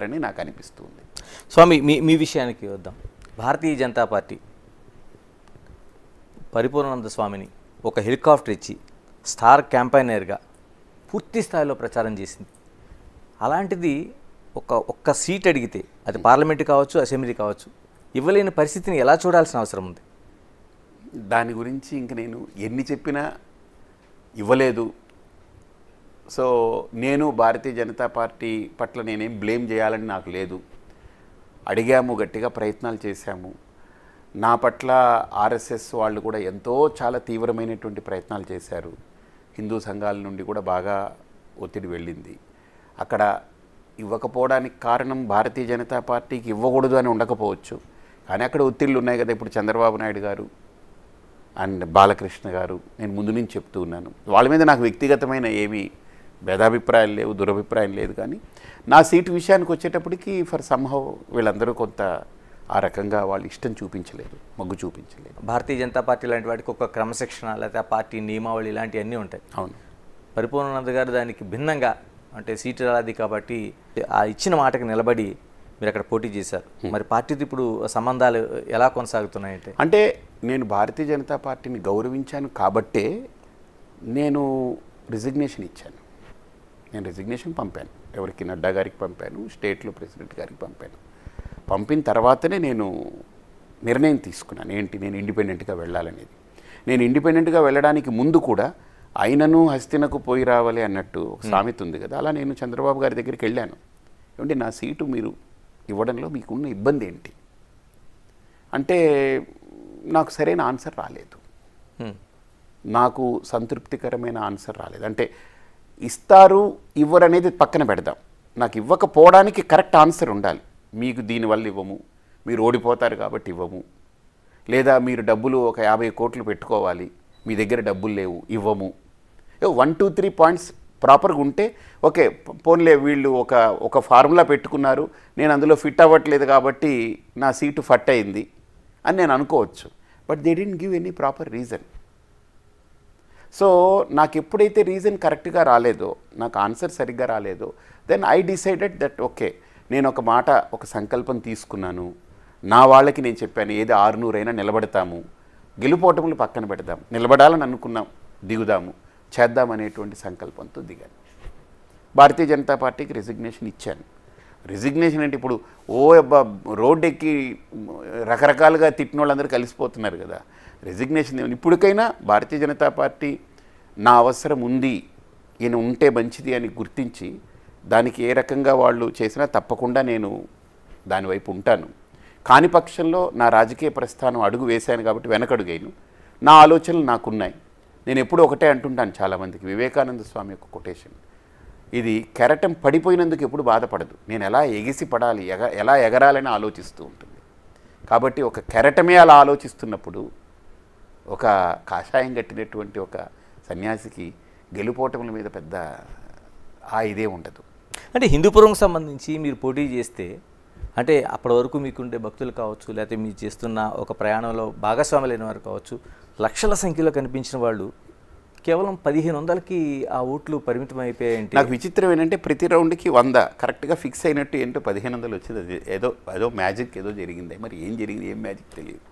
అని నాకు అనిపిస్తుంది. స్వామి, మీ విషయానికి వద్దాం. భారతీయ జనతా పార్టీ పరిపూర్ణానంద స్వామిని ఒక హెలికాప్టర్ ఇచ్చి స్టార్ క్యాంపైనర్గా పూర్తి స్థాయిలో ప్రచారం చేసింది. అలాంటిది ఒక్క సీట్ అడిగితే, అది పార్లమెంట్ కావచ్చు, అసెంబ్లీ కావచ్చు, ఇవ్వలేని పరిస్థితిని ఎలా చూడాల్సిన అవసరం ఉంది? దాని గురించి ఇంక నేను ఎన్ని చెప్పినా ఇవ్వలేదు. సో నేను భారతీయ జనతా పార్టీ పట్ల నేనేం బ్లేమ్ చేయాలని నాకు లేదు. అడిగాము, గట్టిగా ప్రయత్నాలు చేశాము. నా పట్ల ఆర్ఎస్ఎస్ వాళ్ళు కూడా చాలా తీవ్రమైనటువంటి ప్రయత్నాలు చేశారు. హిందూ సంఘాల నుండి కూడా బాగా ఒత్తిడి వెళ్ళింది. అక్కడ ఇవ్వకపోవడానికి కారణం భారతీయ జనతా పార్టీకి ఇవ్వకూడదు అని ఉండకపోవచ్చు, కానీ అక్కడ ఒత్తిళ్ళు ఉన్నాయి కదా. ఇప్పుడు చంద్రబాబు నాయుడు గారు అండ్ బాలకృష్ణ గారు, నేను ముందు నుంచి చెప్తూ ఉన్నాను, వాళ్ళ మీద నాకు వ్యక్తిగతమైన ఏమీ భేదాభిప్రాయాలు లేవు, దురభిప్రాయం లేదు. కానీ నా సీటు విషయానికి వచ్చేటప్పటికి ఫర్ సమ్హౌ వీళ్ళందరూ కొంత ఆ రకంగా వాళ్ళు ఇష్టం చూపించలేదు, మొగ్గు చూపించలేదు. భారతీయ జనతా పార్టీ లాంటి వాటికి ఒక క్రమశిక్షణ లేకపోతే ఆ పార్టీ నియమావళి ఇలాంటివన్నీ ఉంటాయి. అవును. పరిపూర్ణానంద గారు దానికి భిన్నంగా, అంటే సీటు రాది కాబట్టి ఆ ఇచ్చిన మాటకి నిలబడి మీరు అక్కడ పోటీ చేశారు. మరి పార్టీతో ఇప్పుడు సంబంధాలు ఎలా కొనసాగుతున్నాయంటే? అంటే నేను భారతీయ జనతా పార్టీని గౌరవించాను కాబట్టే నేను రిజిగ్నేషన్ ఇచ్చాను. నేను రిజిగ్నేషన్ పంపాను. ఎవరికి? నడ్డా గారికి పంపాను, స్టేట్లో ప్రెసిడెంట్ గారికి పంపాను. పంపిన తర్వాతనే నేను నిర్ణయం తీసుకున్నాను, ఏంటి నేను ఇండిపెండెంట్గా వెళ్ళాలనేది. నేను ఇండిపెండెంట్గా వెళ్ళడానికి ముందు కూడా అయినను హస్తినకు పోయి రావాలి అన్నట్టు ఒక సామెత ఉంది కదా, అలా నేను చంద్రబాబు గారి దగ్గరికి వెళ్ళాను. ఏమంటే నా సీటు మీరు ఇవ్వడంలో మీకున్న ఇబ్బంది ఏంటి అంటే నాకు సరైన ఆన్సర్ రాలేదు. నాకు సంతృప్తికరమైన ఆన్సర్ రాలేదు. అంటే ఇస్తారు ఇవ్వరు అనేది పక్కన పెడదాం, నాకు ఇవ్వకపోవడానికి కరెక్ట్ ఆన్సర్ ఉండాలి. మీకు దీనివల్ల ఇవ్వము, మీరు ఓడిపోతారు కాబట్టి ఇవ్వము, లేదా మీరు డబ్బులు ఒక 50 కోట్లు పెట్టుకోవాలి, మీ దగ్గర డబ్బులు లేవు, ఇవ్వము. 1, 2, 3 పాయింట్స్ ప్రాపర్గా ఉంటే ఓకే, పోన్లే వీళ్ళు ఒక ఫార్ములా పెట్టుకున్నారు, నేను అందులో ఫిట్ అవ్వట్లేదు కాబట్టి నా సీటు ఫట్ అయింది అని నేను అనుకోవచ్చు. But they didn't give any proper reason. సో నాకు ఎప్పుడైతే రీజన్ కరెక్ట్గా రాలేదో, నాకు ఆన్సర్ సరిగ్గా రాలేదో, then I decided that okay, నేను ఒక మాట, ఒక సంకల్పం తీసుకున్నాను. నా వాళ్ళకి నేను చెప్పాను, ఏది 600 అయినా నిలబడతాము, గెలుపోటములు పక్కన పెడదాం, నిలబడాలని అనుకున్నాం, దిగుదాము, చేద్దామనేటువంటి సంకల్పంతో దిగాను. భారతీయ జనతా పార్టీకి రిజిగ్నేషన్ ఇచ్చాను. రిజిగ్నేషన్ అంటే ఇప్పుడు రోడ్డు ఎక్కి రకరకాలుగా తిట్టిన వాళ్ళందరూ కలిసిపోతున్నారు కదా. రిజిగ్నేషన్ ఇప్పటికైనా భారతీయ జనతా పార్టీ నా అవసరం ఉంది, ఈయన ఉంటే మంచిది అని గుర్తించి దానికి ఏ రకంగా వాళ్ళు చేసినా తప్పకుండా నేను దానివైపు ఉంటాను. కాని పక్షంలో నా రాజకీయ ప్రస్థానం అడుగు వేశాను కాబట్టి వెనకడుగైను. నా ఆలోచనలు నాకున్నాయి. నేను ఎప్పుడూ ఒకటే అంటుంటాను చాలామందికి, వివేకానంద స్వామి యొక్క కొటేషన్, ఇది కెరటం పడిపోయినందుకు ఎప్పుడు బాధపడదు, నేను ఎలా ఎగిసి పడాలి, ఎలా ఎగరాలని ఆలోచిస్తూ ఉంటుంది. కాబట్టి ఒక కెరటమే అలా ఆలోచిస్తున్నప్పుడు ఒక కాషాయం కట్టినటువంటి ఒక సన్యాసికి గెలుపోటముల మీద పెద్ద ఇదే ఉండదు. అంటే హిందూపురంకి సంబంధించి మీరు పోటీ చేస్తే, అంటే అప్పటి వరకు మీకుండే భక్తులు కావచ్చు, లేకపోతే మీరు చేస్తున్న ఒక ప్రయాణంలో భాగస్వాములైన వారు కావచ్చు, లక్షల సంఖ్యలో కనిపించిన వాళ్ళు కేవలం 1500కి ఆ ఓట్లు పరిమితం అయిపోయాయంటే నాకు విచిత్రం ఏంటంటే ప్రతి రౌండ్కి 100 కరెక్ట్గా ఫిక్స్ అయినట్టు ఏంటో 1500 వచ్చింది. ఏదో మ్యాజిక్ ఏదో జరిగింది. మరి ఏం జరిగింది, ఏం మ్యాజిక్ తెలియదు.